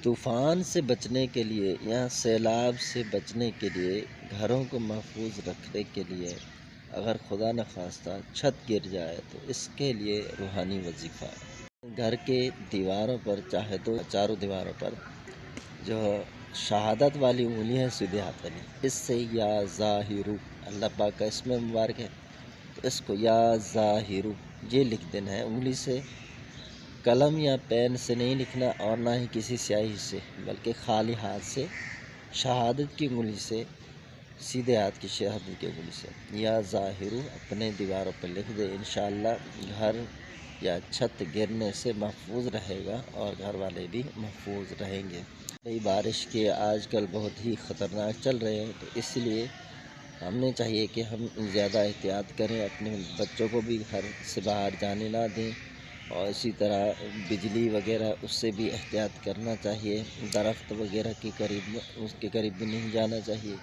तूफ़ान से बचने के लिए या सैलाब से बचने के लिए घरों को महफूज रखने के लिए अगर खुदा न खास्ता छत गिर जाए तो इसके लिए रूहानी वजीफ़ा घर के दीवारों पर, चाहे तो चारों दीवारों पर जो शहादत वाली उंगली है सीधे हाथ वाली, इससे या ज़ाहिरू अल्लाह पाक का इसमें मुबारक है, तो इसको या ज़ाहिरू ये लिख देना है। उंगली से, कलम या पेन से नहीं लिखना और ना ही किसी स्याही से, बल्कि खाली हाथ से शहादत की उंगली से, सीधे हाथ की शहादत की उंगली से या ज़ाहिरू अपने दीवारों पर लिख दे। इंशाअल्लाह घर या छत गिरने से महफूज रहेगा और घर वाले भी महफूज रहेंगे। भाई बारिश के आजकल बहुत ही ख़तरनाक चल रहे हैं, तो इसलिए हमें चाहिए कि हम ज़्यादा एहतियात करें, अपने बच्चों को भी घर से बाहर जाने ना दें और इसी तरह बिजली वगैरह उससे भी एहतियात करना चाहिए। दरख्त वगैरह के करीब, उसके करीब भी नहीं जाना चाहिए।